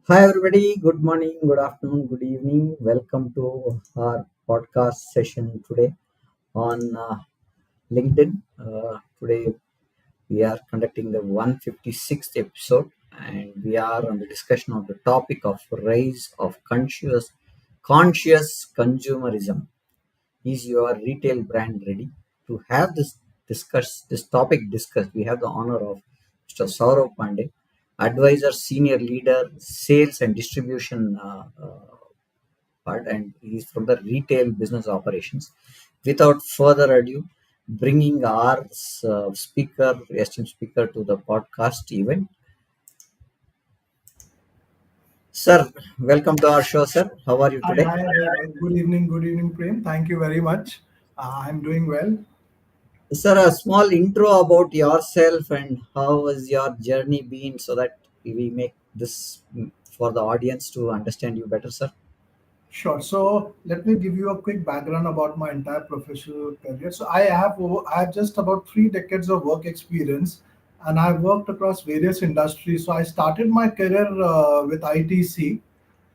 Hi, everybody. Good morning, good afternoon, good evening. Welcome to our podcast session today on LinkedIn. Today, we are conducting the 156th episode, and we are on the discussion of the topic of rise of conscious consumerism. Is your retail brand ready to have this topic discussed? We have the honor of Mr. Saurabh Pande, advisor, senior leader, sales and distribution part, and he's from the retail business operations. Without further ado, bringing our esteemed speaker to the podcast event. Sir, welcome to our show, sir. How are you Hi, today? hi. Good evening, Prem. Thank you very much. I'm doing well. Sir, a small intro about yourself and how has your journey been so that we make this for the audience to understand you better, sir. Sure. So let me give you a quick background about my entire professional career. So I have just about 3 decades of work experience, and I've worked across various industries. So I started my career with ITC,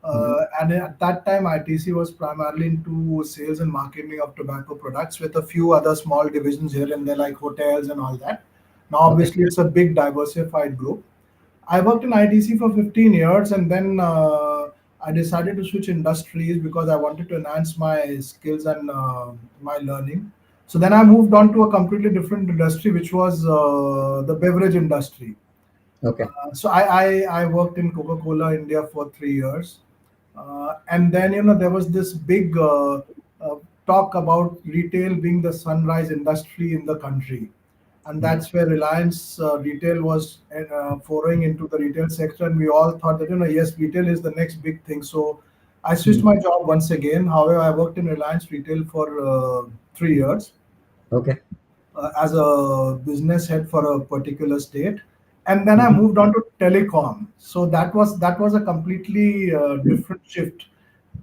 Mhm. and at that time ITC was primarily into sales and marketing of tobacco products, with a few other small divisions here and there like hotels and all that. Now, Okay. obviously, it's a big diversified group. I worked in ITC for 15 years, and then I decided to switch industries because I wanted to enhance my skills and my learning. So then I moved on to a completely different industry, which was the beverage industry. Okay. So I worked in Coca-Cola India for 3 years, and then there was this big uh, talk about retail being the sunrise industry in the country, and Mhm. that's where Reliance Retail was foraying into the retail sector, and we all thought that yes, retail is the next big thing. So I switched Mhm. my job once again. However, I worked in Reliance Retail for 3 years Okay. as a business head for a particular state, and then I Mhm. moved on to telecom. So that was a completely different shift.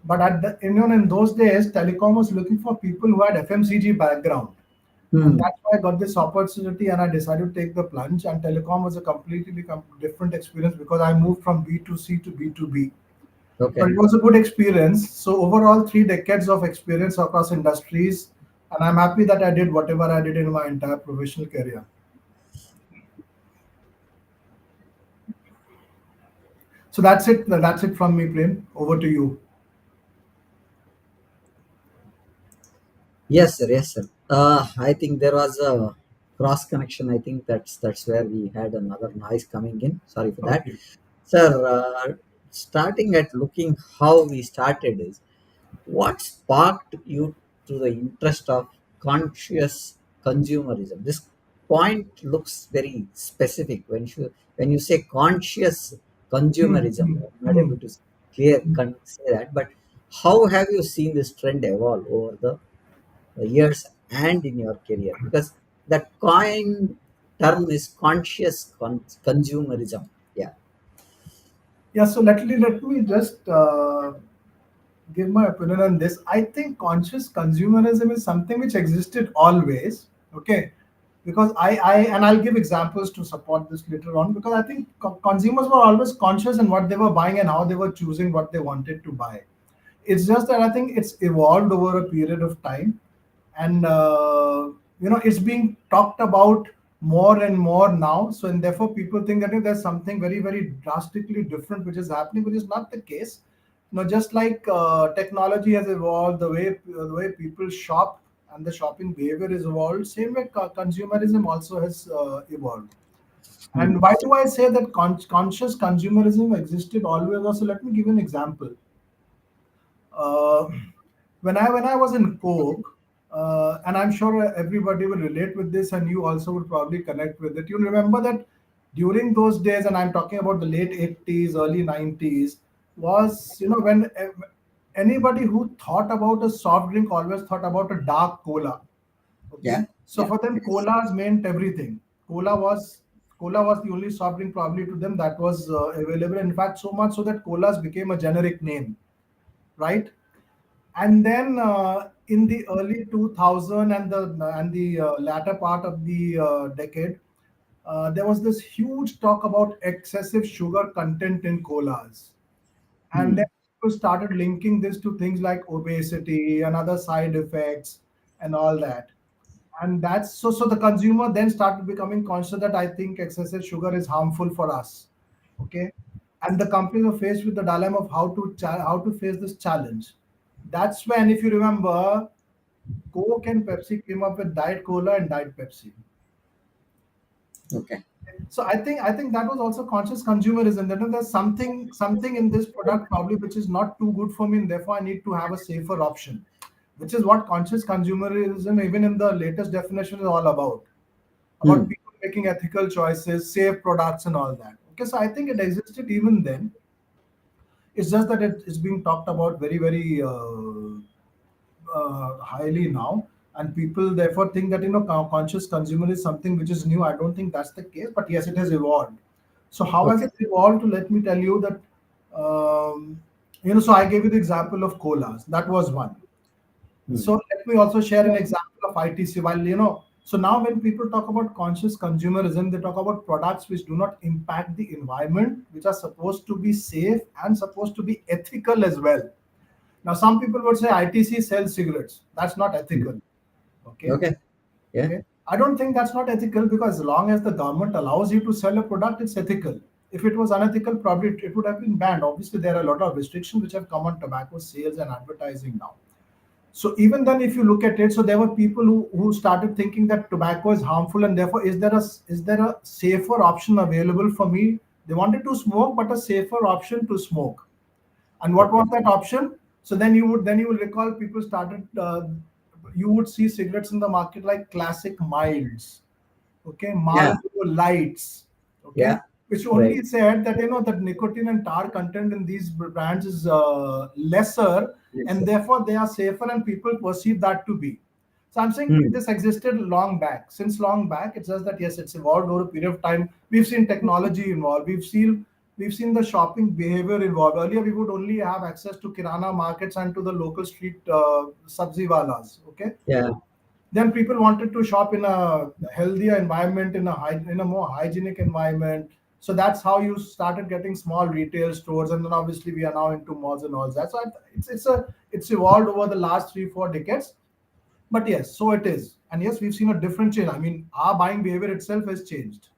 But in those days, telecom was looking for people who had FMCG background, and Hmm. that's why I got this opportunity, and I decided to take the plunge. And telecom was a completely different experience because I moved from B2C to B2B. But Okay. it was a good experience. So overall, 3 decades of experience across industries, and I'm happy that I did whatever I did in my entire professional career. So that's it. That's it from me, Prem. Over to you. Yes, sir. Yes, sir. I think there was a cross connection. I think that's where we had another noise coming in. Sorry for that, Okay. sir. Starting at looking how we started is what sparked you to the interest of conscious consumerism. This point looks very specific when you say conscious Hmm, consumerism. hmm, I'm not hmm. able to say that, but how have you seen this trend evolve over the years and in your career? Because that coin term is conscious consumerism. Yeah. Yeah. So let me just give my opinion on this. I think conscious consumerism is something which existed always. Okay. Because and I'll give examples to support this later on, because I think consumers were always conscious in what they were buying and how they were choosing what they wanted to buy. It's just that I think it's evolved over a period of time, and it's being talked about more and more now. So and therefore people think that there's something very very drastically different which is happening, which is not the case. Just like technology has evolved, the way people shop and the shopping behavior is evolved, same way consumerism also has evolved. Hmm. And why do I say that conscious consumerism existed always? Also, let me give you an example. uh, when I was in Coke, and I'm sure everybody will relate with this, and you also would probably connect with it. You remember that during those days, and I'm talking about the late '80s, early '90s, was when anybody who thought about a soft drink always thought about a dark cola. Yeah. Okay, so Yeah. for them, Yes. colas meant everything. Cola was the only soft drink probably to them that was available. In fact, so much so that colas became a generic name, right? And then in the early 2000 and the latter part of the decade, there was this huge talk about excessive sugar content in colas. And then people started linking this to things like obesity and other side effects and all that. And that's so the consumer then started becoming conscious that I think excessive sugar is harmful for us. Okay. And the companies were faced with the dilemma of how to face this challenge. That's when, if you remember, Coke and Pepsi came up with Diet Cola and Diet Pepsi. Okay. So I think that was also conscious consumerism. That there's something in this product probably which is not too good for me, and therefore I need to have a safer option, which is what conscious consumerism, even in the latest definition, is all about Hmm. people making ethical choices, safe products, and all that. Okay, so I think it existed even then. It's just that it is being talked about very highly now, and people therefore think that conscious consumer is something which is new. I don't think that's the case, but yes, it has evolved. So how has Okay. it evolved? To let me tell you that, so I gave you the example of colas. That was one. Hmm. So let me also share an example of ITC. So now when people talk about conscious consumerism, they talk about products which do not impact the environment, which are supposed to be safe and supposed to be ethical as well. Now, some people would say ITC sells cigarettes. That's not Hmm. ethical. Okay. Okay. Yeah. Okay. I don't think that's not ethical, because as long as the government allows you to sell a product, it's ethical. If it was unethical, probably it would have been banned. Obviously, there are a lot of restrictions which have come on tobacco sales and advertising now. So even then, if you look at it, so there were people who started thinking that tobacco is harmful, and therefore is there a safer option available for me? They wanted to smoke, but a safer option to smoke. And what Okay. was that option? So then you will recall people started. You would see cigarettes in the market like classic milds, okay, Yeah. Marlboro lights, Yeah. okay, which Right. only said that that nicotine and tar content in these brands is lesser, Yes, and sir. therefore they are safer, and people perceive that to be. So I'm saying Hmm. this existed long back, since long back. It's just that yes, it's evolved over a period of time. We've seen technology involved. We've seen the shopping behavior involved. Earlier, we would only have access to kirana markets and to the local street sabzi walas. Okay, Yeah. then people wanted to shop in a healthier environment, in a more hygienic environment. So that's how you started getting small retail stores, and then obviously we are now into malls and all that. So it's evolved over the last 3-4 decades. But yes, so it is, and yes, we've seen a different change. I mean, our buying behavior itself has changed.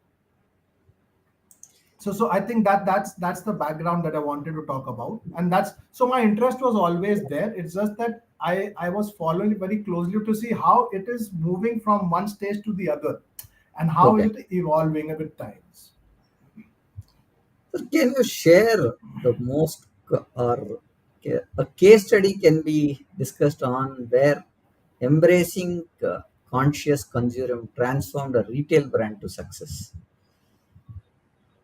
So I think that's the background that I wanted to talk about, and that's so my interest was always there. It's just that I was following it very closely to see how it is moving from one stage to the other, and how is Okay. it evolving with times. So can you share the most or a case study can be discussed on where embracing conscious consumer transformed a retail brand to success?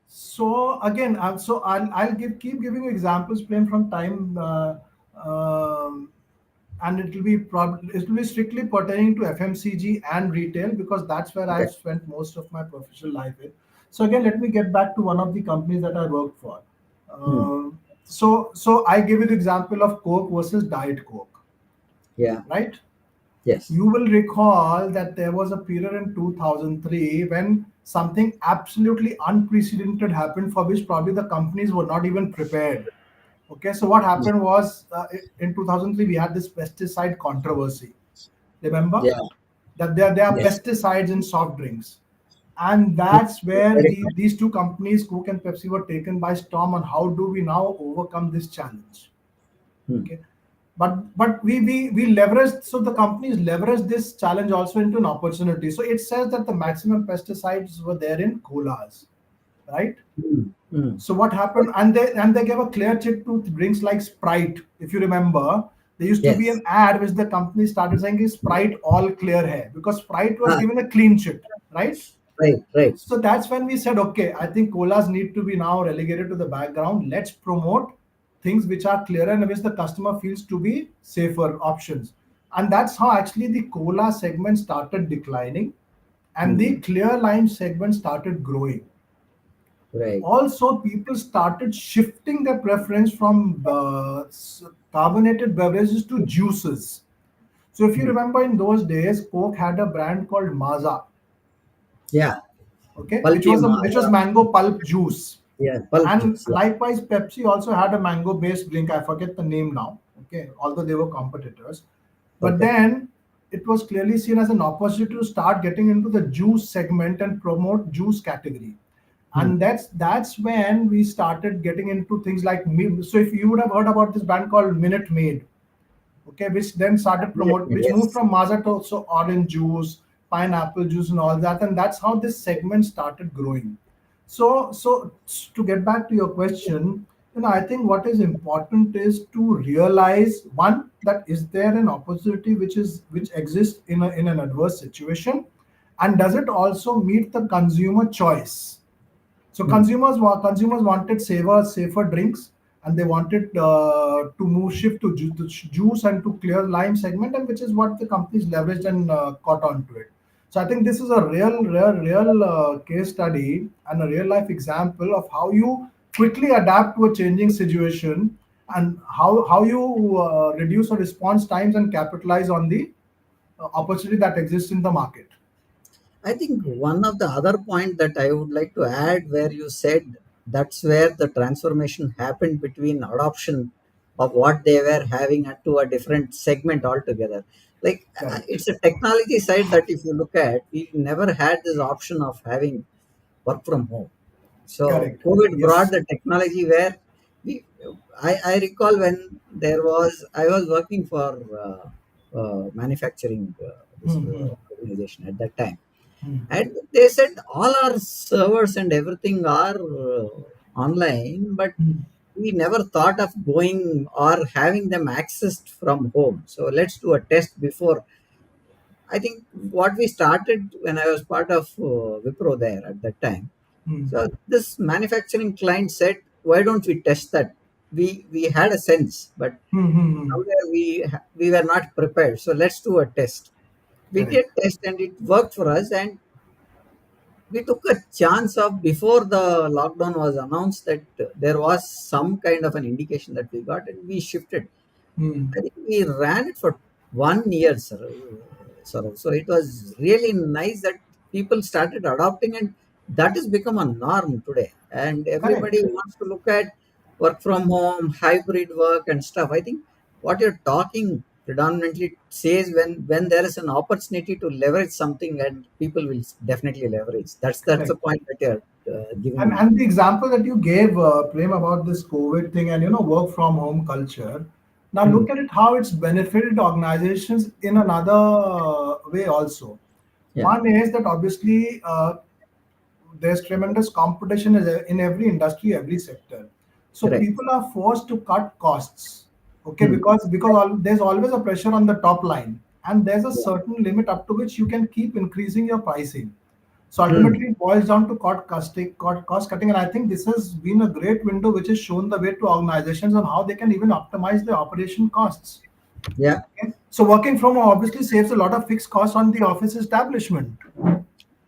So again, I'll keep giving you examples, Prem, from time, and it will be strictly pertaining to FMCG and retail, because that's where Okay. I've spent most of my professional life in. So again, let me get back to one of the companies that I worked for. Hmm. So I give you the example of Coke versus Diet Coke, Yeah. right? Yes. You will recall that there was a period in 2003 when something absolutely unprecedented happened, for which probably the companies were not even prepared. Okay, so what happened was, in 2003 we had this pesticide controversy. Remember Yeah. that there are Yes. pesticides in soft drinks, and Hmm. that's where Very these two companies, Coke and Pepsi, were taken by storm on how do we now overcome this challenge. Hmm. Okay, but we leveraged, so the companies leveraged this challenge also into an opportunity. So it says that the maximum pesticides were there in colas, right? Hmm. Hmm. So what happened, and they gave a clear check to drinks like Sprite. If you remember, there used to be Yes. an ad which the company started saying is Sprite all clear hai, because Sprite was Ah, given a clean chit, right? right. Right. So that's when we said, okay, I think colas need to be now relegated to the background. Let's promote things which are clearer and which the customer feels to be safer options. And that's how actually the cola segment started declining and the Hmm. clear lime segment started growing. Right. Also, people started shifting their preference from carbonated beverages to juices. So if you Hmm. remember, in those days, Coke had a brand called Maza, Yeah. okay, which Pulpy was a which was Maza. mango pulp juice. Yeah, bulk And juice. Yeah. likewise, Pepsi also had a mango based drink. I forget the name now. Okay, although they were competitors. But Okay. then it was clearly seen as an opportunity to start getting into the juice segment and promote juice category. Hmm. And that's when we started getting into things like so if you would have heard about this brand called Minute Maid, okay, which then started promote, which moved Yes. from Maza to also orange juice, pineapple juice, and all that, and that's how this segment started growing. So to get back to your question, I think what is important is to realize one, that is there an opportunity which exists in an adverse situation, and does it also meet the consumer choice? So Hmm. consumers wanted safer drinks, and they wanted to move shift to juice and to clear lime segment, and which is what the companies leveraged and caught on to it. So I think this is a real case study and a real life example of how you quickly adapt to a changing situation, and how you reduce your response times and capitalize on the opportunity that exists in the market. I think one of the other point that I would like to add, where you said that's where the transformation happened between adoption of what they were having to a different segment altogether. Like Correct. it's a technology side that if you look at, we never had this option of having work from home. So Correct. COVID brought Yes. the technology where we, I recall when I was working for manufacturing this Hmm, hmm, organization at that time, hmm. and they said all our servers and everything are online, but Hmm. we never thought of going or having them accessed from home. So let's do a test before. I think what we started when I was part of Wipro there at that time. Hmm. So this manufacturing client said, "Why don't we test that?" We had a sense, but Hmm, hmm, hmm. somewhere we were not prepared. So let's do a test. We Correct. did test and it worked for us, and we took a chance of before the lockdown was announced that there was some kind of an indication that we got, and we shifted. Hmm. I think we ran it for 1 year, sir. So it was really nice that people started adopting, and that has become a norm today. And Correct. everybody wants to look at work from home, hybrid work, and stuff. I think what you're talking predominantly says when there is an opportunity to leverage something, and people will definitely leverage. That's the Correct. point that you're giving And me. and the example that you gave, Prem, about this COVID thing and work from home culture. Now Hmm. look at it how it's benefited organizations in another way also. Yeah, One is that obviously there's tremendous competition in every industry, every sector. So correct. people are forced to cut costs, okay, Hmm. because there's always a pressure on the top line, and there's a Yeah. certain limit up to which you can keep increasing your pricing. So Hmm. ultimately, it boils down to cost cutting, and I think this has been a great window which has shown the way to organizations on how they can even optimize their operation costs. Yeah. Okay? So working from home obviously saves a lot of fixed costs on the office establishment.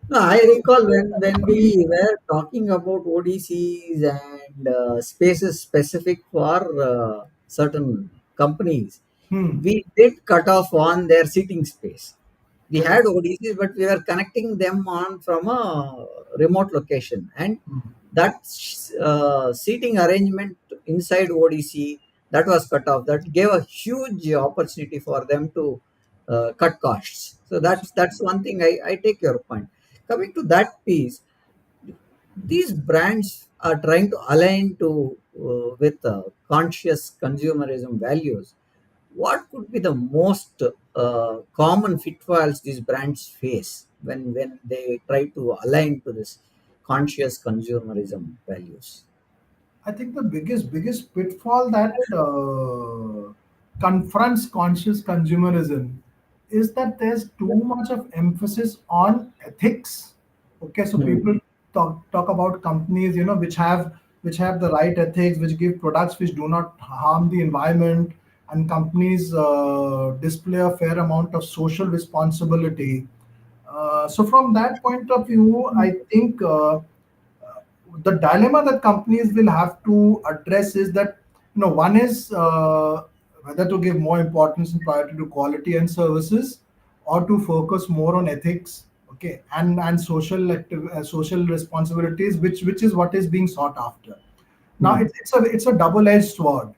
No, I recall when we were talking about ODCs and spaces specific for certain companies, Hmm. we did cut off on their seating space. We had Correct. ODCs, but we were connecting them on from a remote location, and Hmm. that seating arrangement inside ODC, that was cut off. That gave a huge opportunity for them to cut costs. So that's one thing. I take your point. Coming to that piece, these brands are trying to align to with conscious consumerism values. What could be the most common pitfalls these brands face when they try to align to this conscious consumerism values? I think the biggest pitfall that confronts conscious consumerism is that there's too much of emphasis on ethics. Okay, so Hmm. people talk about companies, which have the right ethics, which give products which do not harm the environment, and companies display a fair amount of social responsibility. So from that point of view, I think. The dilemma that companies will have to address is that one is whether to give more importance and priority to quality and services, or to focus more on ethics. okay, and social responsibilities, which is what is being sought after. Now Hmm. it's a double-edged sword.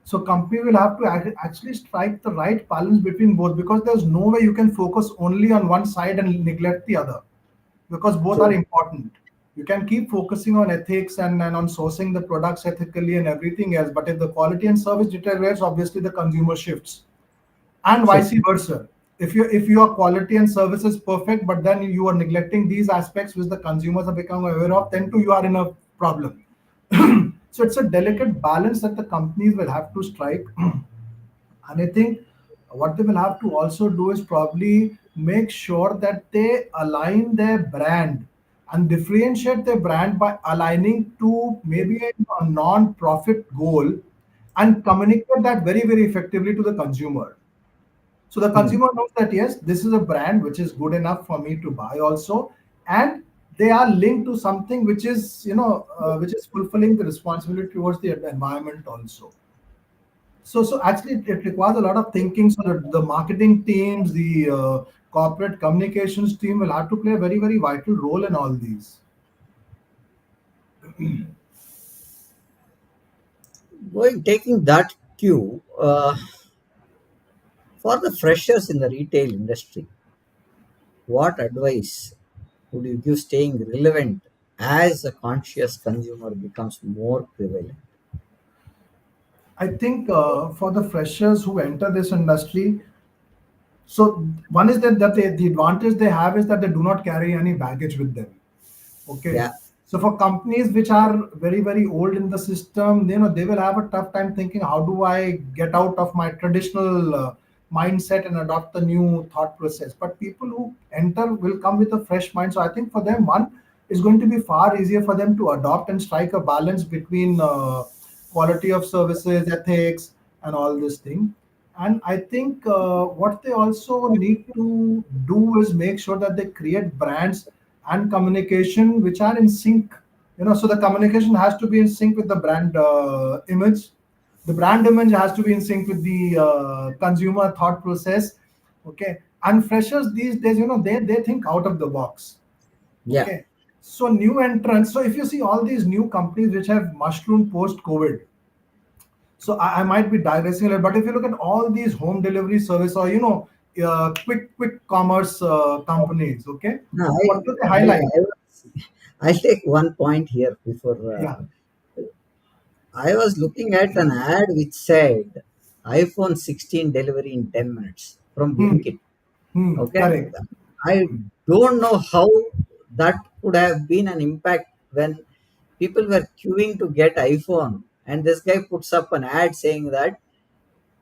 So company will have to actually strike the right balance between both, because there's no way you can focus only on one side and neglect the other, because both are So, important. You can keep focusing on ethics and on sourcing the products ethically and everything else, but if the quality and service deteriorates, obviously the consumer shifts, and so vice versa. If your quality and service is perfect, but then you are neglecting these aspects which the consumers are becoming aware of, then too you are in a problem. So it's a delicate balance that the companies will have to strike. And I think what they will have to also do is probably make sure that they align their brand and differentiate their brand by aligning to maybe a non-profit goal, and communicate that very, very effectively to the consumer. So the hmm. consumer knows that yes, this is a brand which is good enough for me to buy also, and they are linked to something which is, which is fulfilling the responsibility towards the environment also. So actually, it requires a lot of thinking. So the marketing teams, the corporate communications team will have to play a very, very vital role in all these. Going taking that cue, for the freshers in the retail industry, what advice would you give staying relevant as a conscious consumer becomes more prevalent? I think for the freshers who enter this industry, so one is that the advantage they have is that they do not carry any baggage with them. Okay. Yeah, So for companies which are very, very old in the system, they will have a tough time thinking, how do I get out of my traditional mindset and adopt the new thought process? But people who enter will come with a fresh mind. So I think for them, one is going to be far easier for them to adopt and strike a balance between quality of services, ethics, and all this thing. And I think what they also need to do is make sure that they create brands and communication which are in sync. So the communication has to be in sync with the brand image. The brand image has to be in sync with the consumer thought process. Okay. And freshers these days, they think out of the box. yeah. Okay. So new entrants. So if you see all these new companies which have mushroomed post COVID, so I might be digressing a little, but if you look at all these home delivery service, or quick commerce companies, okay, No, what do they highlight? I'll take one point here before. Yeah. I was looking at an ad which said iPhone 16 delivery in 10 minutes from Hmm. Blinkit. Okay, Correct. I don't know how that could have been an impact when people were queuing to get iPhone, and this guy puts up an ad saying that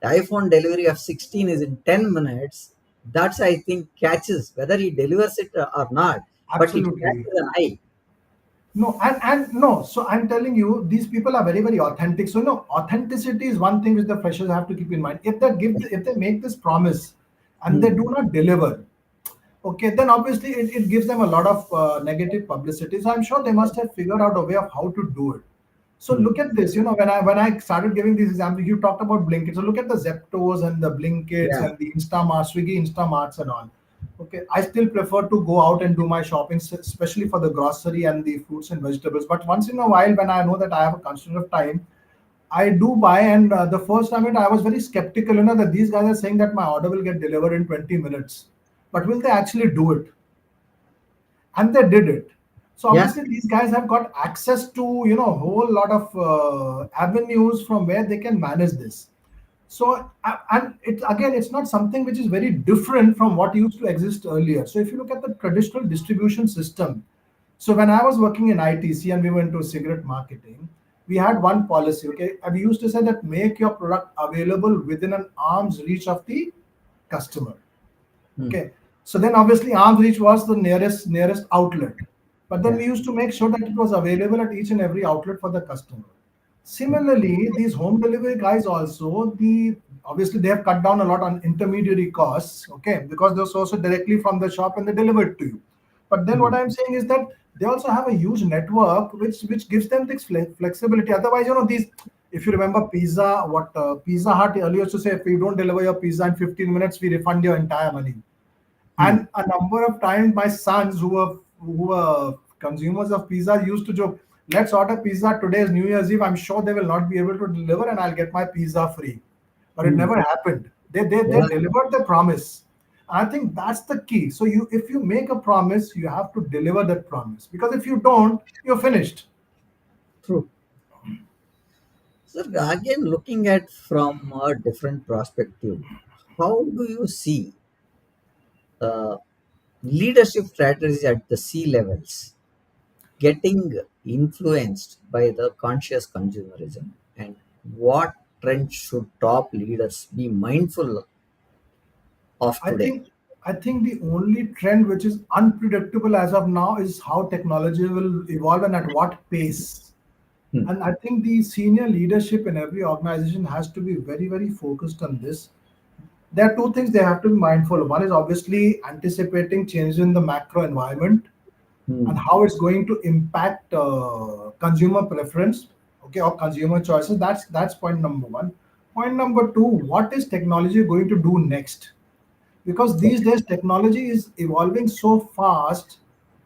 the iPhone delivery of 16 is in 10 minutes. That's, I think, catches whether he delivers it or not, but it Absolutely. catches an eye. No, and no. So I'm telling you, these people are very, very authentic. So no, authenticity is one thing which the freshers have to keep in mind. If they make this promise and they do Hmm. not deliver, okay, then obviously it gives them a lot of negative publicity. So I'm sure they must have figured out a way of how to do it. So Hmm. look at this. When I started giving these examples, you talked about Blinkit. So look at the Zeptos and the Blinkits Yeah. and the Instamart, Swiggy Instamarts and all. Okay, I still prefer to go out and do my shopping, especially for the grocery and the fruits and vegetables. But once in a while, when I know that I have a constraint of time, I do buy. And the first time I was very skeptical, that these guys are saying that my order will get delivered in 20 minutes. But will they actually do it? And they did it. So Yeah. obviously these guys have got access to a whole lot of avenues from where they can manage this. So and it again, it's not something which is very different from what used to exist earlier. So if you look at the traditional distribution system, so when I was working in ITC and we went to cigarette marketing, we had one policy. Okay, and we used to say that make your product available within an arm's reach of the customer. Hmm. Okay. So then obviously arm's reach was the nearest outlet. But then Yeah. we used to make sure that it was available at each and every outlet for the customer. Similarly, these home delivery guys also, obviously they have cut down a lot on intermediary costs, okay, because they're sourced directly from the shop and they deliver it to you. But then what Hmm. I'm saying is that they also have a huge network which gives them this flexibility. Otherwise, these, if you remember Pizza, what Pizza Hut earlier used to say, if you don't deliver your pizza in 15 minutes, we refund your entire money. Hmm. And a number of times my sons who were consumers of pizza used to joke, let's order pizza, today is New Year's Eve, I'm sure they will not be able to deliver and I'll get my pizza free. But it Hmm. never happened. They Yeah, delivered the promise. I think that's the key. So you, if you make a promise, you have to deliver that promise, because if you don't, you're finished. true. So again, looking at from a different perspective, how do you see uh, leadership strategies at the C levels getting influenced by the conscious consumerism, and what trends should top leaders be mindful of I today? think I think the only trend which is unpredictable as of now is how technology will evolve and at what pace. Hmm. And I think the senior leadership in every organization has to be very, very focused on this. There are two things they have to be mindful of. One is obviously anticipating changes in the macro environment and Hmm. how it's going to impact consumer preference, okay, or consumer choices. That's point number one. Point number two: what is technology going to do next? Because these Okay. days technology is evolving so fast.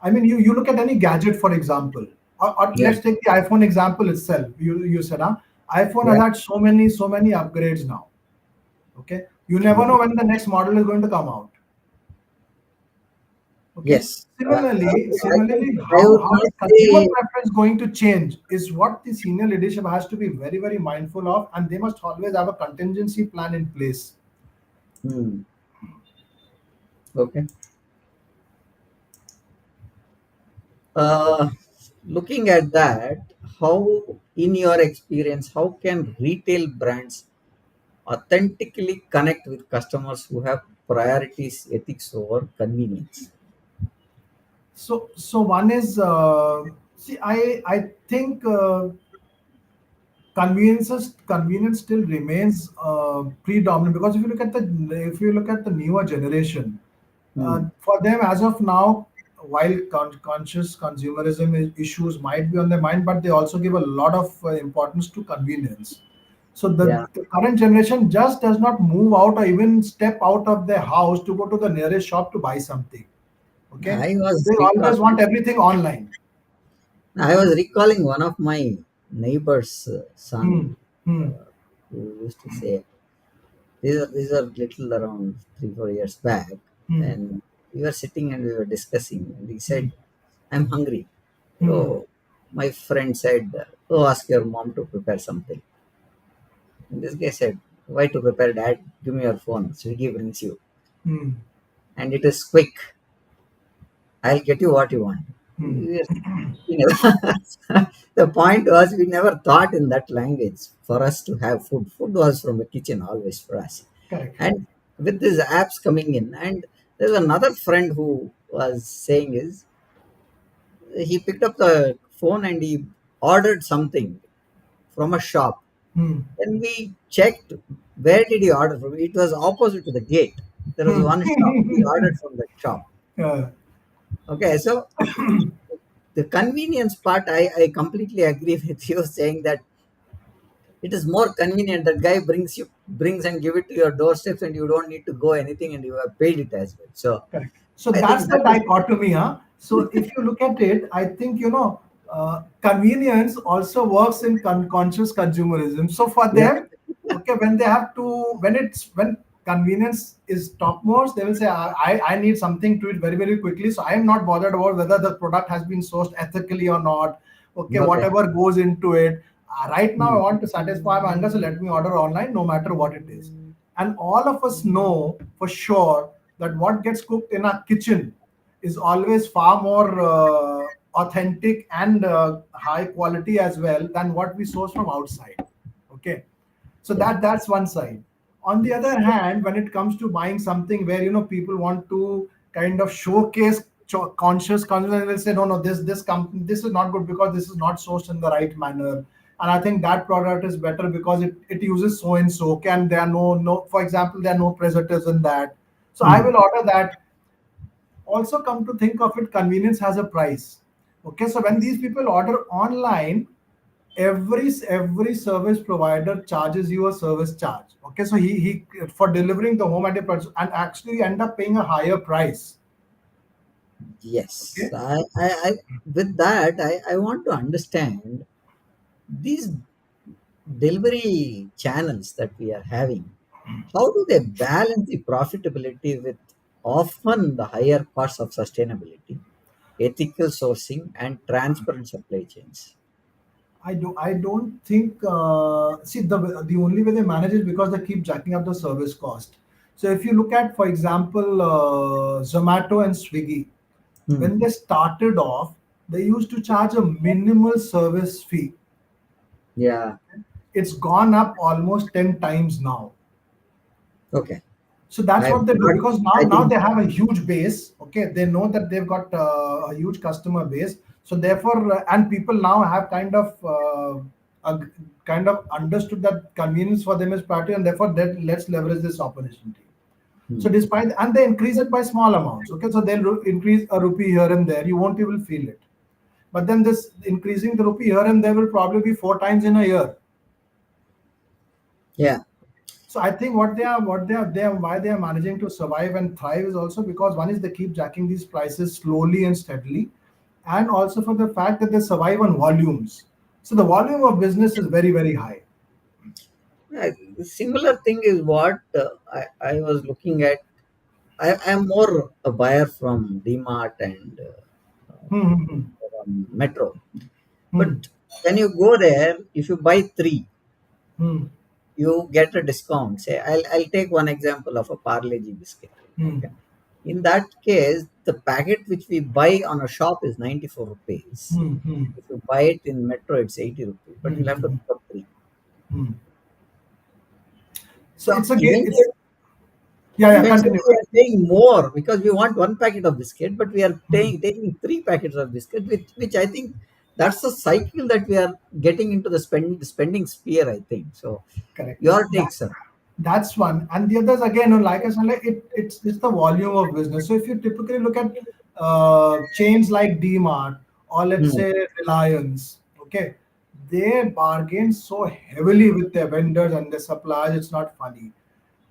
I mean, you look at any gadget, for example, or Yeah. let's take the iPhone example itself. You said, huh? iPhone has Yeah. had so many upgrades now. Okay, you never Yeah. know when the next model is going to come out. Okay. Yes. I think Similarly, I would how not is consumer say. preference going to change is what the senior leadership has to be very, very mindful of, and they must always have a contingency plan in place. Hmm. Okay. Uh, Looking at that, how, in your experience, how can retail brands authentically connect with customers who have priorities, ethics over convenience? So one is, see, I think convenience still remains predominant, because if you look at the newer generation, Hmm. for them as of now, while conscious consumerism issues might be on their mind, but they also give a lot of importance to convenience. So Yeah, the current generation just does not move out or even step out of their house to go to the nearest shop to buy something. Okay, I was they always recalling. want everything online. I was recalling one of my neighbor's son Hmm. Hmm. who used to say, these are little around 3 4 years back, Hmm. and we were sitting and we were discussing, and he Hmm. said, "I'm hungry." Hmm. Oh, my friend said, "Oh, ask your mom to prepare something." And this guy said, "Why to prepare, Dad? Give me your phone. Swiggy brings you, Hmm. and it is quick. I'll get you what you want." Hmm. We never, the point was, we never thought in that language for us to have food. Food was from the kitchen always for us. Correct. And with these apps coming in, and there's another friend who was saying is, he picked up the phone and he ordered something from a shop. Hmm. When we checked where did he order from, it was opposite to the gate. There was one shop. He Hmm. ordered from that shop. Yeah, Okay, so the convenience part, I completely agree with you saying that it is more convenient. That guy brings and give it to your doorsteps, and you don't need to go anything, and you have paid it as well. So correct. So I that's think the that is. dichotomy, huh? So if you look at it, I think convenience also works in conscious consumerism. So for Yeah. them, okay, when convenience is topmost, they will say, I need something to eat very, very quickly. So I am not bothered about whether the product has been sourced ethically or not. Okay, Okay. whatever goes into it. Right now, I Hmm. want to satisfy my hunger, so let me order online, no matter what it is. And all of us know for sure that what gets cooked in our kitchen is always far more authentic and high quality as well than what we source from outside. Okay, so Yeah. that's one side. On the other hand, when it comes to buying something where people want to kind of showcase conscious consumer, will say, no, this company, this is not good because this is not sourced in the right manner, and I think that product is better because it uses so and so. Can there are no, for example, there are no preservatives in that, so I Hmm. will order that. Also, come to think of it, convenience has a price. Okay, so when these people order online, every service provider charges you a service charge. Okay, so he for delivering the home and actually you end up paying a higher price. Yes. Okay. I with that, I want to understand these delivery channels that we are having. How do they balance the profitability with often the higher costs of sustainability, ethical sourcing, and transparent supply chains? I don't think see the only way they manage is because they keep jacking up the service cost. So if you look at, for example, Zomato and Swiggy, Hmm. when they started off, they used to charge a minimal service fee. Yeah. It's gone up almost 10 times now. Okay. So that's I've what they do, not. because I now think. they have a huge base. Okay, they know that they've got a huge customer base. So therefore, and people now have uh, kind of understood that convenience for them is priority, and therefore that let's leverage this opportunity. So Hmm. despite, and they increase it by small amounts. Okay, so they'll increase a rupee here and there. You won't even feel it. But then this increasing the rupee here and there will probably be 4 times in a year. Yeah. So I think why they are managing to survive and thrive is also because one is they keep jacking these prices slowly and steadily, and also for the fact that they survive on volumes. So the volume of business is very very high. Yeah, the similar thing is what I was looking at. I am more a buyer from DMart and Hmm, hmm, from Metro. But hmm, when you go there, if you buy three, hmm, you get a discount. Say, I'll take one example of a Parle-G biscuit. hmm, Okay. In that case, the packet which we buy on a shop is 94 rupees. hmm, hmm, If you buy it in Metro, it's 80 rupees. But hmm, you'll have to hmm, pick up three. hmm. So So it's a it's eventually, yeah, eventually continue. we are paying more because we want one packet of biscuit, but we are Hmm, taking three packets of biscuit, which I think that's the cycle that we are getting into the spending sphere. I think so. correct. Your take, That sir. that's one, and the others again, like I said, like it's the volume of business. So if you typically look at chains like DMart or let's Hmm. say Reliance, okay, they bargain so heavily with their vendors and their suppliers. It's not funny.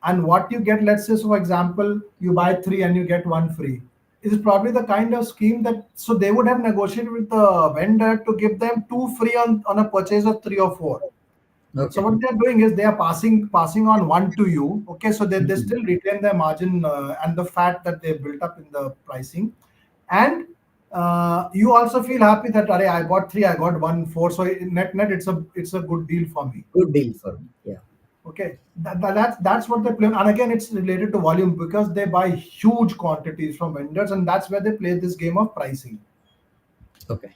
And what you get, let's say, so for example, you buy three and you get one free. Is probably the kind of scheme that so they would have negotiated with the vendor to give them two free on a purchase of three or four. So Okay. what they are doing is they are passing on one to you. Okay, so they Mhm. still retain their margin and the fat that they built up in the pricing, and you also feel happy that Array, I bought three, I got one four. So net it's a good deal for me. Good deal for me. Yeah. Okay, that's what they play. And again, it's related to volume because they buy huge quantities from vendors, and that's where they play this game of pricing. Okay.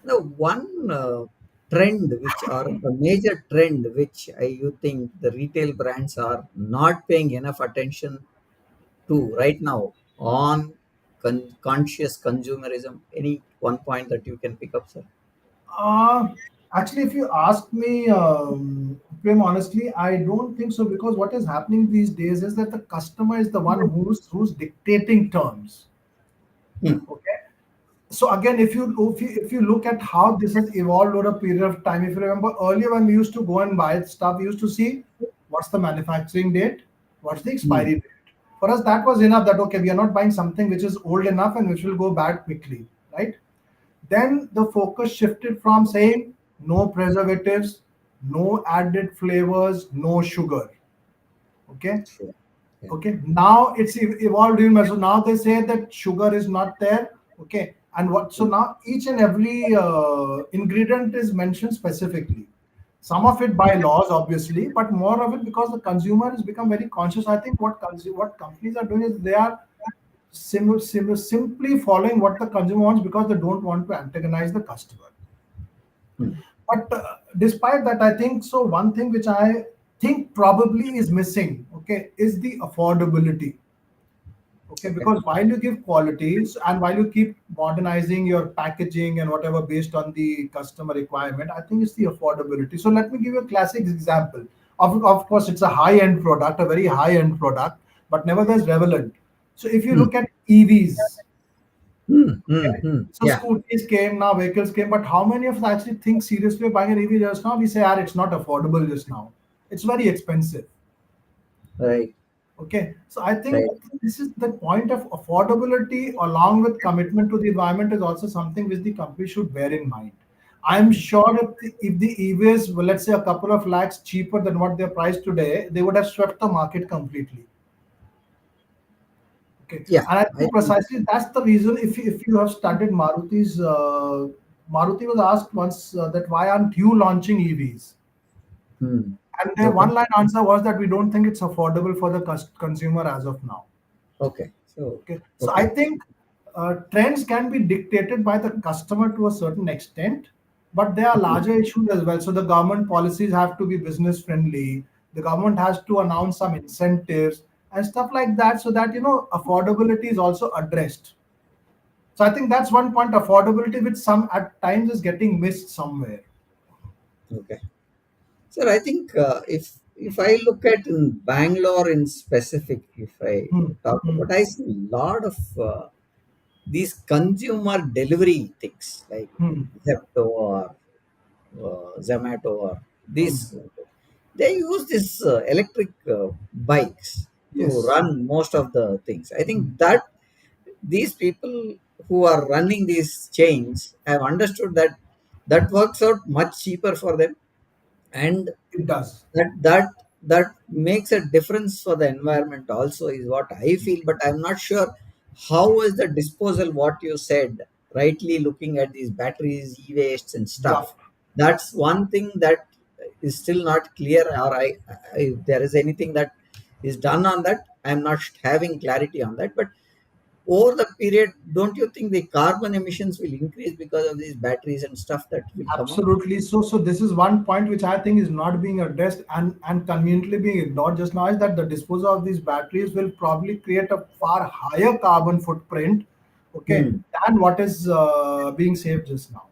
Now, one trend which or a major trend which you think the retail brands are not paying enough attention to right now on conscious consumerism. Any one point that you can pick up, sir? Uh, Actually, if you ask me, Prem, honestly, I don't think so because what is happening these days is that the customer is the one who's dictating terms. Hmm. Okay. So again, if you look at how this has evolved over a period of time, if you remember earlier when we used to go and buy stuff, we used to see what's the manufacturing date, what's the Hmm. expiry date. For us, that was enough. That okay, we are not buying something which is old enough and which will go bad quickly, right? Then the focus shifted from saying no preservatives, no added flavors, no sugar. Okay. Sure. Yeah. Okay. Now it's evolved even more. So now they say that sugar is not there. Okay. And what? So now each and every ingredient is mentioned specifically. Some of it by laws, obviously, but more of it because the consumer has become very conscious. I think what companies are doing is they are simply following what the consumer wants because they don't want to antagonize the customer. Hmm. But despite that, I think so. One thing which I think probably is missing, okay, is the affordability. Okay, Okay. because while you give qualities and while you keep modernizing your packaging and whatever based on the customer requirement, I think it's the affordability. So let me give you a classic example. Of course, it's a high-end product, a very high-end product, but nevertheless relevant. So if you Hmm. look at EVs, So Yeah, scooters came, now vehicles came, but how many of us actually think seriously of buying an EV just now? We say, "Ah, it's not affordable just now. It's very expensive." right, Okay, so I think right. this is the point of affordability along with commitment to the environment is also something which the company should bear in mind. I'm Hmm. sure if the EVs were, let's say, a couple of lakhs cheaper than what they're priced today, they would have swept the market completely. Okay, Yeah, and I I think think. precisely that's the reason. If you have studied Maruti's, Maruti was asked once that why aren't you launching EVs? Hmm. And their Okay, one line answer was that we don't think it's affordable for the consumer as of now. okay. So, Okay, so I okay. think trends can be dictated by the customer to a certain extent, but there are Hmm. larger issues as well. So the government policies have to be business friendly. The government has to announce some incentives and stuff like that, so that affordability is also addressed. So I think that's one point: affordability, which some at times is getting missed somewhere. Okay. Sir, I think if I look at in Bangalore in specific, if I Hmm. talk Hmm. about, I see a lot of these consumer delivery things like Hmm. Zepto or Zomato or Hmm. these. They use this electric bikes to Yes. run most of the things. I Hmm. think that these people who are running these chains have understood that that works out much cheaper for them, and It does. that makes a difference for the environment also is what I feel. But I'm not sure how is the disposal, what you said, rightly looking at these batteries, e-wastes and Yeah. stuff. That's one thing that is still not clear, or if there is anything that is done on that, I'm not having clarity on that. But over the period, don't you think the carbon emissions will increase because of these batteries and stuff that will come up? Absolutely. So this is one point which I think is not being addressed and conveniently being ignored just now, is that the disposal of these batteries will probably create a far higher carbon footprint, okay, Hmm. than what is being saved just now.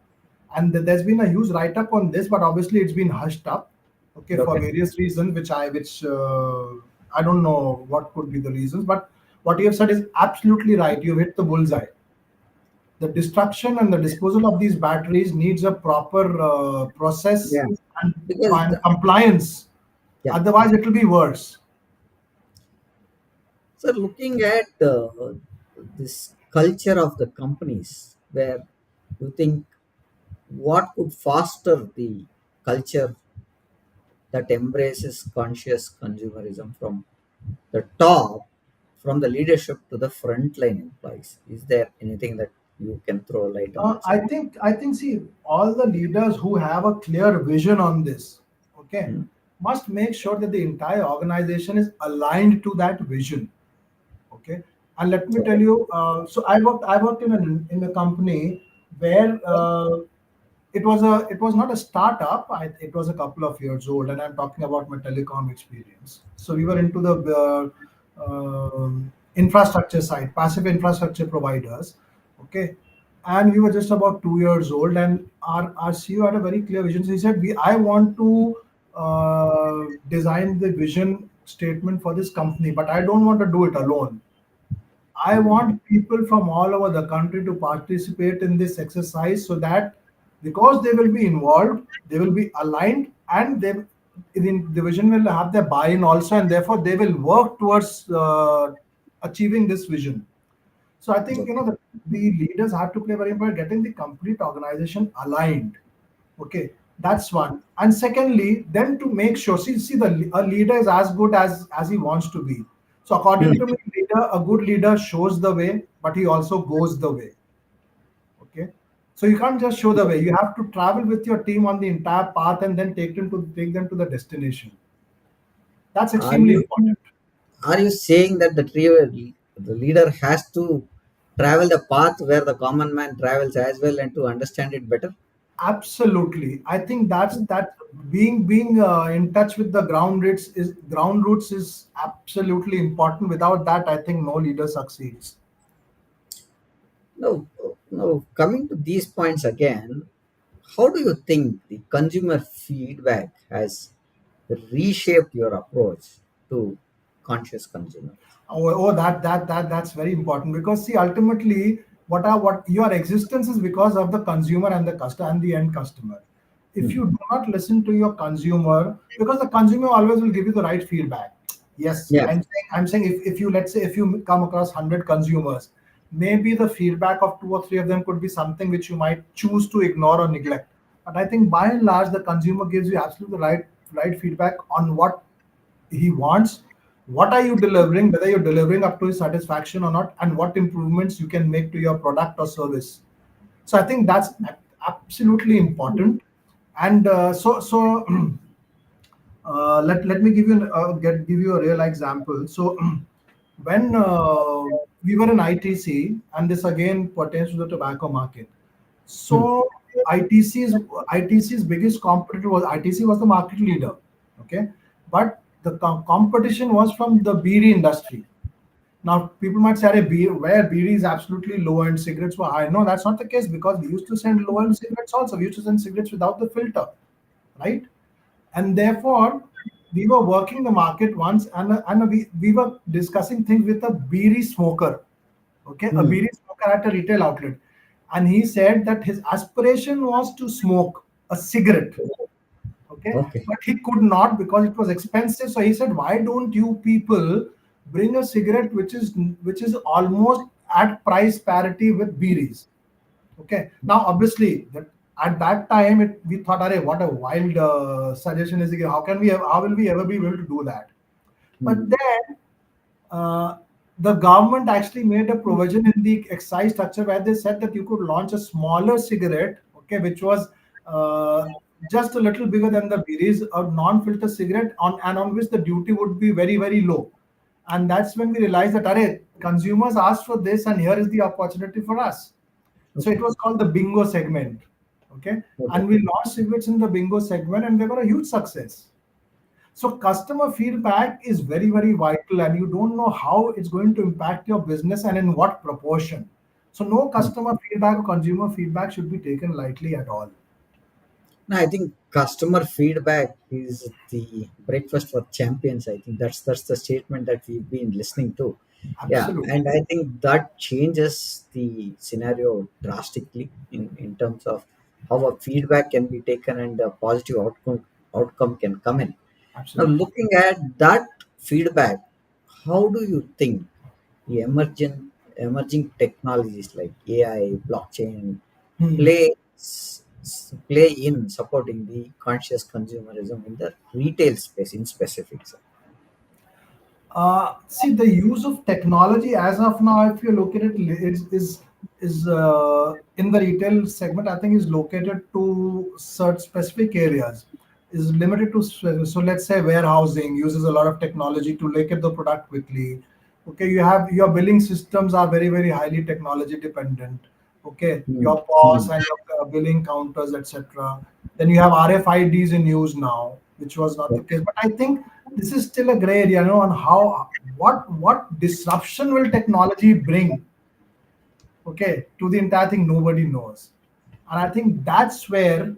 And there's been a huge write up on this, but obviously it's been hushed up, okay, for Okay. various reasons, which I don't know what could be the reasons, but what you have said is absolutely right. You've hit the bullseye. The destruction and the disposal of these batteries needs a proper process Yeah. and, Because and compliance. yeah. Otherwise, it will be worse. So looking at this culture of the companies, where you think what could foster the culture that embraces conscious consumerism from the top, from the leadership to the frontline employees? Is there anything that you can throw light on that, sir? I think, see, all the leaders who have a clear vision on this, okay, Hmm. must make sure that the entire organization is aligned to that vision. Okay, and let me tell Okay. you, so I worked in a company where it was not a startup. It was a couple of years old, and I'm talking about my telecom experience. So we were into the infrastructure side, passive infrastructure providers. Okay, and we were just about 2 years old, and our CEO had a very clear vision. So he said, "We I want to design the vision statement for this company, but I don't want to do it alone. I Hmm. want people from all over the country to participate in this exercise, so that because they will be involved, they will be aligned, and the division will have their buy-in also, and therefore they will work towards achieving this vision." So I think Okay. the leaders have to play very important getting the complete organization aligned. Okay, that's one. And secondly, then to make sure, see, a leader is as good as he wants to be. So Hmm. according to me, a good leader shows the way, but he also goes the way. Okay, so you can't just show the way. You have to travel with your team on the entire path and then take them to the destination. That's Are extremely you important. are you saying that the leader has to travel the path where the common man travels as well, and to understand it better? Absolutely, I think that being in touch with the ground roots is absolutely important. Without that, I think no leader succeeds. No, no. Coming to these points again, how do you think the consumer feedback has reshaped your approach to conscious consumerism? Oh, that's very important, because see, ultimately, what your existence is because of the consumer and the customer and the end customer. If you mm. do not listen to your consumer, because the consumer always will give you the right feedback. Yes, Yeah, I'm saying if you, let's say, if you come across 100 consumers, maybe the feedback of two or three of them could be something which you might choose to ignore or neglect. But I think by and large the consumer gives you absolutely the right feedback on what he wants, what are you delivering, whether you're delivering up to his satisfaction or not, and what improvements you can make to your product or service. So I think that's absolutely important. And let me give you give you a real example. So when we were in ITC, and this again pertains to the tobacco market. mm, So ITC's biggest competitor was, ITC was the market leader, okay, but the competition was from the beeri industry. Now, people might say, "Arey, where BD is absolutely low and cigarettes were high." No, that's not the case, because we used to send low end cigarettes also. We used to send cigarettes without the filter, right? And therefore, we were working the market once, and we were discussing things with a beeri smoker, okay, a mm. beeri smoker at a retail outlet. And he said that his aspiration was to smoke a cigarette, okay, Okay. but he could not because it was expensive. So he said, why don't you people bring a cigarette which is almost at price parity with beeries? Okay, now obviously that at that time we thought, "Arey, what a wild suggestion is he giving. How will we ever be able to do that?" But Mm, then uh, the government actually made a provision in the excise structure where they said that you could launch a smaller cigarette, okay, which was just a little bigger than the Biris, a non-filter cigarette, on which the duty would be very, very low. And that's when we realized that, array, consumers asked for this, and here is the opportunity for us. So it okay. was called the bingo segment, okay, Okay. and we launched cigarettes in the bingo segment, and they were a huge success. So customer feedback is very, very vital, and you don't know how it's going to impact your business and in what proportion. So no Mm. customer feedback or consumer feedback should be taken lightly at all. No, I think customer feedback is the breakfast for champions. I think that's the statement that we've been listening to. Yeah, Absolutely. and I think that changes the scenario drastically in terms of how a feedback can be taken and a positive outcome can come in. Now, Absolutely. looking at that feedback, how do you think the emerging technologies like AI, blockchain Hmm. play play in supporting the conscious consumerism in the retail space in specific, sir? See, the use of technology as of now, if you look at it, is in the retail segment. I think is located to certain specific areas. Is limited to, so let's say warehousing uses a lot of technology to look at the product quickly. Okay, you have your billing systems are very, very highly technology dependent. Okay, Hmm. your POS Hmm. and your billing counters, etc. Then you have RFIDs in use now, which was not the Okay. case. But I think this is still a gray area, on how what disruption will technology bring, okay, to the entire thing. Nobody knows. And I think that's where,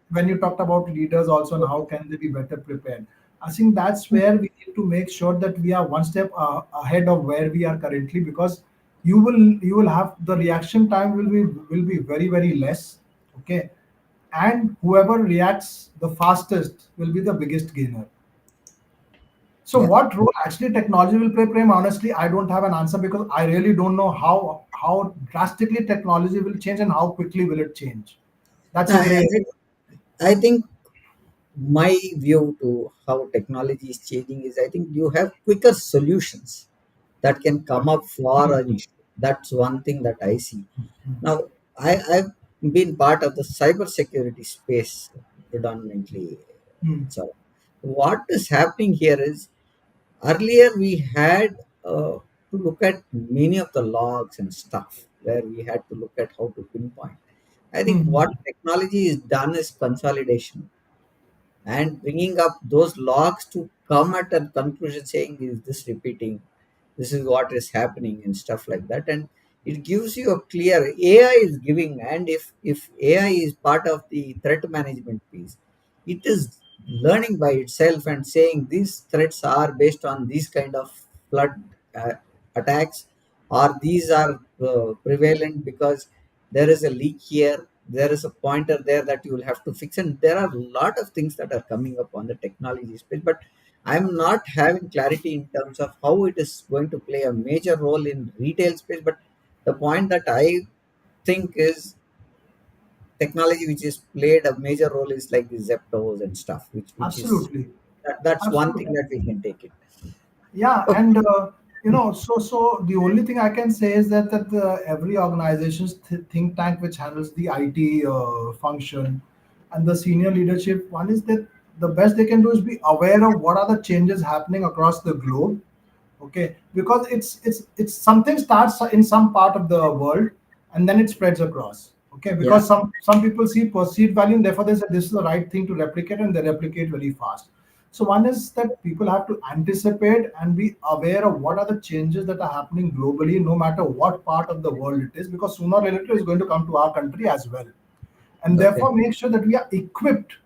when you talked about leaders also and how can they be better prepared, I think that's where we need to make sure that we are one step ahead of where we are currently, because you will have the reaction time will be very, very less, okay, and whoever reacts the fastest will be the biggest gainer. So Yeah. what role actually technology will play, Prem? Honestly, I don't have an answer, because I really don't know how drastically technology will change and how quickly will it change. That's a I, gray. I think my view to how technology is changing is I think you have quicker solutions that can come up for an issue. That's one thing that I see. Now, I've been part of the cybersecurity space predominantly. Hmm. So, what is happening here is earlier we had to look at many of the logs and stuff where we had to look at how to pinpoint. I think Hmm. what technology is done is consolidation and bringing up those logs to come at a conclusion saying, is this repeating? This is what is happening and stuff like that. And it gives you a clear AI is giving, and if AI is part of the threat management piece, it is learning by itself and saying these threats are based on these kind of flood uh, attacks, or these are prevalent because there is a leak here, there is a pointer there that you will have to fix, and there are a lot of things that are coming up on the technology space. But I'm not having clarity in terms of how it is going to play a major role in retail space. But the point that I think is technology which is played a major role is like the Zeptos and stuff, which is Absolutely, that's one thing absolutely. that we can take it. Yeah, Okay. and so the only thing I can say is that every organization's think tank which handles the IT function and the senior leadership, one is that the best they can do is be aware of what are the changes happening across the globe. Okay, because it's something starts in some part of the world and then it spreads across. Okay, Yeah. because some people see perceived value and therefore they say this is the right thing to replicate and they replicate very fast. So one is that people have to anticipate and be aware of what are the changes that are happening globally, no matter what part of the world it is, because sooner or later it's going to come to our country as well. And Okay. therefore make sure that we are equipped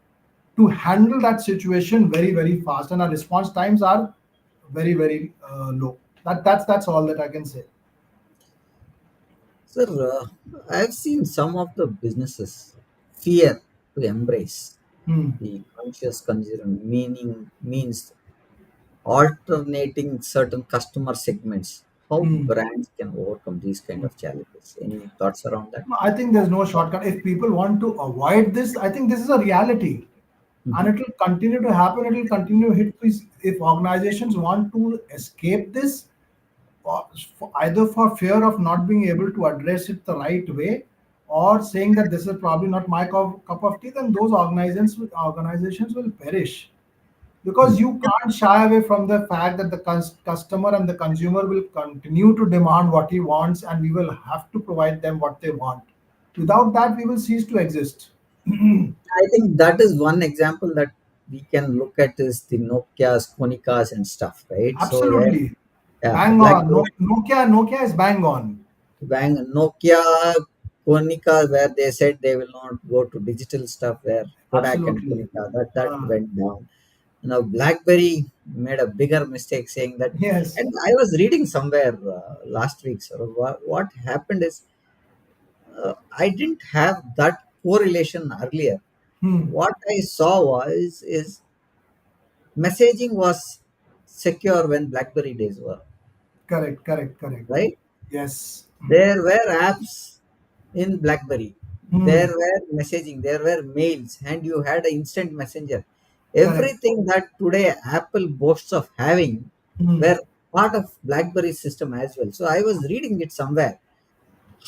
to handle that situation very, very fast. And our response times are very, very low. That's all that I can say. Sir, I've seen some of the businesses fear to embrace Hmm. the conscious consumer, meaning means alternating certain customer segments. How Hmm. brands can overcome these kind of challenges? Any thoughts around that? I think there's no shortcut. If people want to avoid this, I think this is a reality. And Mhm. it will continue to happen. It will continue to hit this. If organizations want to escape this, either for fear of not being able to address it the right way, or saying that this is probably not my cup of tea, then those organizations will perish. Because Hmm. you can't shy away from the fact that the customer and the consumer will continue to demand what he wants, and we will have to provide them what they want. Without that, we will cease to exist. I think that is one example that we can look at is the Nokia's, Konikas and stuff, right? So where Absolutely. yeah, Bang on. BlackBerry, Nokia is bang on. Bang, Nokia, Konica, where they said they will not go to digital stuff, where Kodak and Absolutely. Konica, that Uh, went down. Now BlackBerry made a bigger mistake saying that, yes. and I was reading somewhere last week. So what happened is I didn't have that correlation earlier. Hmm. What I saw is messaging was secure when BlackBerry days were Correct. Correct. Correct. right. Yes. There were apps in BlackBerry. There Hmm. were messaging, there were mails, and you had an instant messenger. Correct. Everything that today Apple boasts of having Hmm. were part of BlackBerry's system as well. So I was reading it somewhere.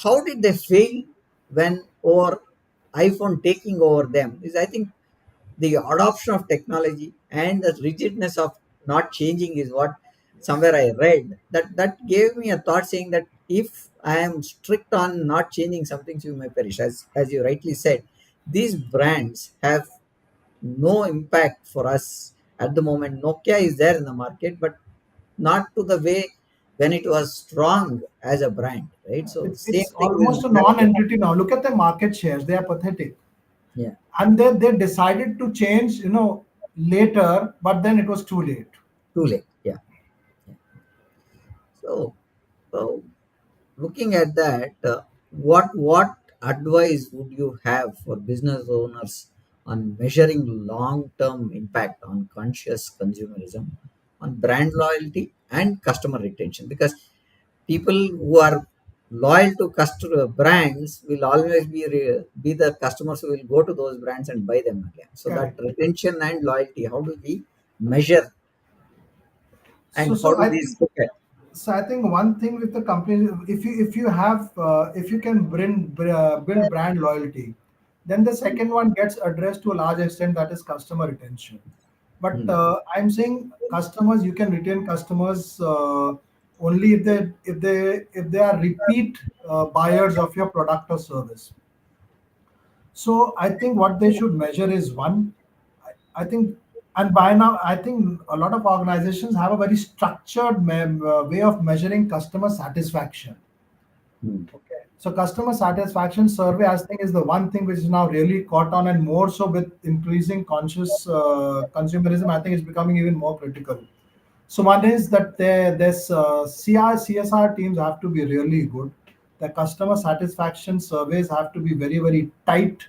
How did they fail when over iPhone taking over them? Is I think the adoption of technology and the rigidness of not changing is what somewhere I read that gave me a thought saying that if I am strict on not changing some things, you may perish. As you rightly said, these brands have no impact for us at the moment. Nokia is there in the market, but not to the way when it was strong as a brand, right? So same It's thing with almost a BlackBerry. non-entity now. Look at the market shares; they are pathetic. Yeah, And they decided to change, later, but then it was too late. too late. Yeah. So, so looking at that, what advice would you have for business owners on measuring long-term impact on conscious consumerism, on brand loyalty and customer retention? Because people who are loyal to customer brands will always be the customers who will go to those brands and buy them again. So that Correct. retention and loyalty, how do we measure So and how so do I these think look at? so I think one thing with the company, if you can build brand loyalty, then the second one gets addressed to a large extent, that is customer retention. But Hmm, I'm saying customers, you can retain customers only if they are repeat buyers of your product or service. So I think what they should measure is one. I think, and by now, I think a lot of organizations have a very structured way of measuring customer satisfaction. hmm, Okay. So customer satisfaction survey, I think, is the one thing which is now really caught on, and more so with increasing conscious consumerism. I think it's becoming even more critical. So one is that this CSR teams have to be really good. The customer satisfaction surveys have to be very, very tight,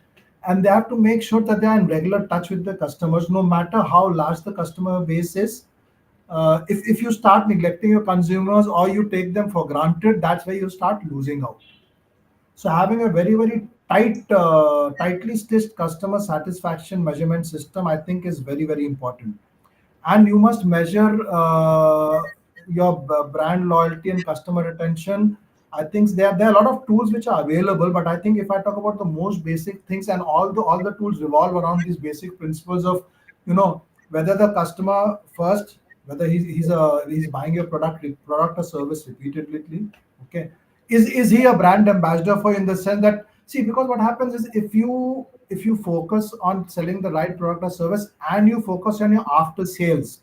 and they have to make sure that they are in regular touch with the customers, no matter how large the customer base is. If you start neglecting your consumers or you take them for granted, that's where you start losing out. So having a very, very tightly stitched customer satisfaction measurement system, I think, is very, very important. And you must measure your brand loyalty and customer retention. I think there are a lot of tools which are available, but I think if I talk about the most basic things, and all the tools revolve around these basic principles of, whether the customer first, whether he's buying your product or service repeatedly. Okay, is he a brand ambassador for you, in the sense that, see, because what happens is, if you focus on selling the right product or service, and you focus on your after sales,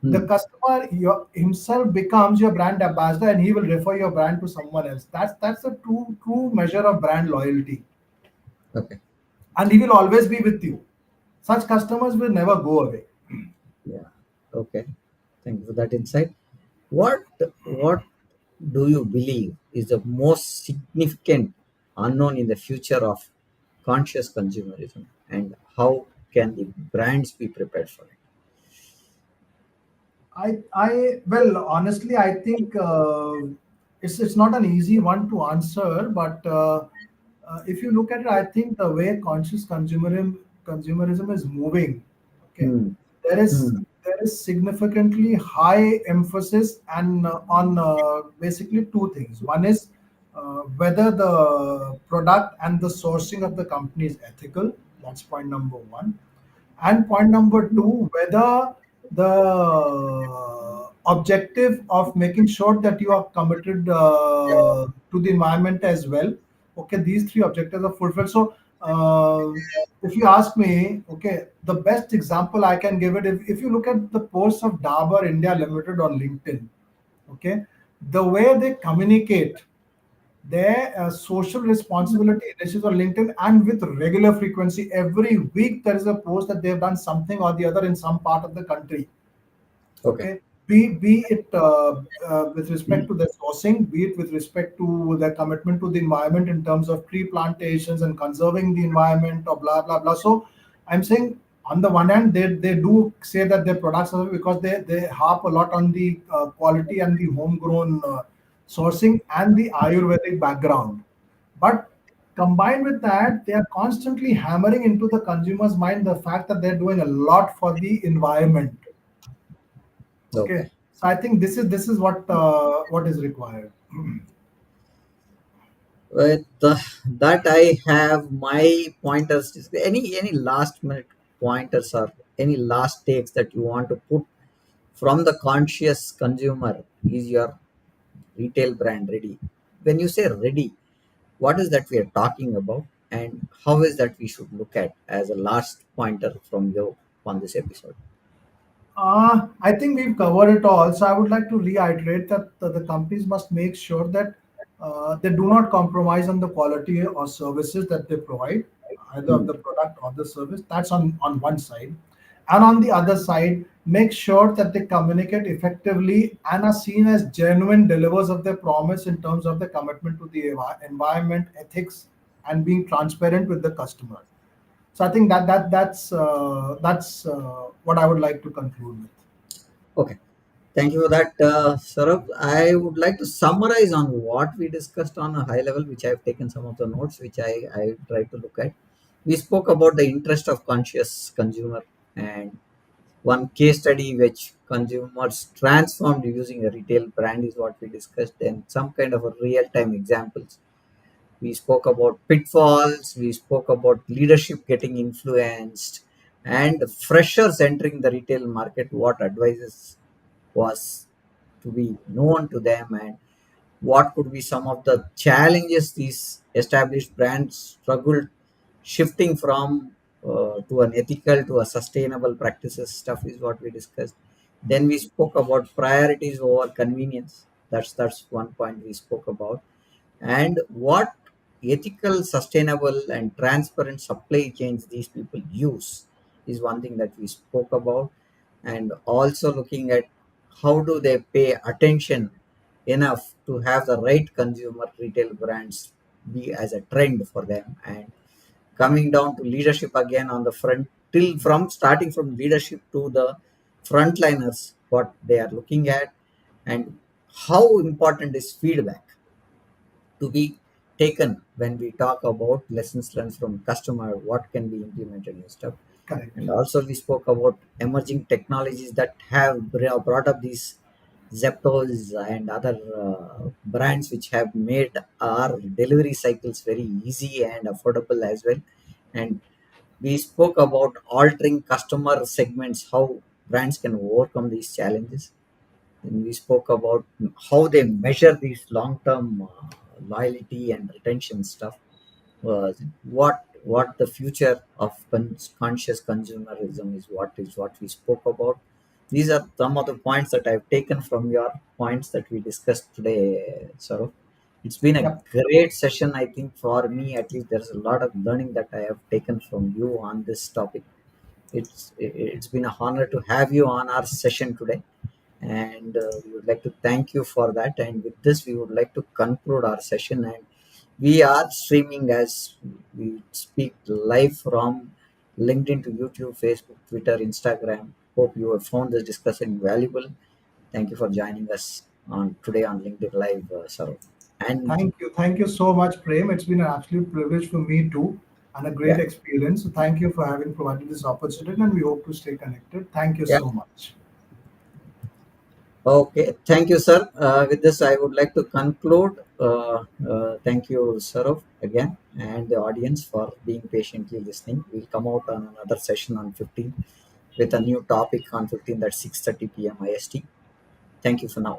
the Hmm. customer himself becomes your brand ambassador, and he will refer your brand to someone else. That's the true measure of brand loyalty, Okay. and he will always be with you. Such customers will never go away. Yeah. Okay. Thank you for that insight. What do you believe is the most significant unknown in the future of conscious consumerism, and how can the brands be prepared for it? Well, honestly, I think it's not an easy one to answer, but if you look at it, I think the way conscious consumerism is moving, okay, Hmm. there is Hmm. there is significantly high emphasis and on basically two things. One is whether the product and the sourcing of the company is ethical. That's point number one. And point number two, whether the objective of making sure that you are committed to the environment as well. Okay, these three objectives are fulfilled. So, if you ask me, okay, the best example I can give it, if you look at the posts of Dabur India Limited on LinkedIn, okay, the way they communicate their social responsibility initiatives on LinkedIn, and with regular frequency. Every week there is a post that they've done something or the other in some part of the country. Okay. Okay, be it with respect to the sourcing, be it with respect to their commitment to the environment in terms of tree plantations and conserving the environment, or blah blah blah. So I'm saying, on the one hand, they do say that their products are, because they harp a lot on the quality and the homegrown sourcing and the Ayurvedic background. But combined with that, they are constantly hammering into the consumer's mind the fact that they're doing a lot for the environment. Okay, Okay. so I think this is what is required. With that, I have my pointers. Any last minute pointers, or any last takes that you want to put from the conscious consumer? Is your retail brand ready? When you say ready, what is that we are talking about, and how is that we should look at as a last pointer from you on this episode? I think we've covered it all. So I would like to reiterate that the companies must make sure that they do not compromise on the quality or services that they provide, either of Hmm. the product or the service. That's on one side. And on the other side, make sure that they communicate effectively and are seen as genuine delivers of their promise in terms of the commitment to the environment, ethics, and being transparent with the customer. So I think that's what I would like to conclude with. Okay. Thank you for that, Saurabh. I would like to summarize on what we discussed on a high level, which I've taken some of the notes, which I tried to look at. We spoke about the interest of conscious consumer, and one case study which consumers transformed using a retail brand is what we discussed, and some kind of a real-time examples. We spoke about pitfalls, we spoke about leadership getting influenced, and freshers entering the retail market, what advices was to be known to them, and what could be some of the challenges these established brands struggled shifting from to an ethical to a sustainable practices stuff is what we discussed. Then we spoke about priorities over convenience. That's one point we spoke about, and what ethical, sustainable, and transparent supply chains these people use is one thing that we spoke about, and also looking at how do they pay attention enough to have the right consumer retail brands be as a trend for them, and coming down to leadership again on the front, till from starting from leadership to the frontliners, what they are looking at, and how important is feedback to be taken when we talk about lessons learned from customer, what can be implemented and stuff. Correct. And also we spoke about emerging technologies that have brought up these Zeptos and other brands which have made our delivery cycles very easy and affordable as well. And we spoke about altering customer segments, how brands can overcome these challenges. And we spoke about how they measure these long-term loyalty and retention stuff. What the future of conscious consumerism is what we spoke about. These are some of the points that I've taken from your points that we discussed today, Saurav. It's been a Yep. great session. I think for me, at least, there's a lot of learning that I have taken from you on this topic. It's been an honor to have you on our session today, and we would like to thank you for that. And with this, we would like to conclude our session. And we are streaming as we speak live from LinkedIn to YouTube, Facebook, Twitter, Instagram. Hope you have found this discussion valuable. Thank you for joining us on today on LinkedIn Live, Saurav. And Thank you. Thank you so much, Prem. It's been an absolute privilege for me too, and a great yeah, experience. So thank you for having provided this opportunity, and we hope to stay connected. Thank you yeah. so much. Okay, thank you, sir. With this, I would like to conclude. Thank you, Saurav, again, and the audience for being patiently listening. We'll come out on another session on 15th with a new topic on 15th at 6:30 p.m. IST. Thank you for now.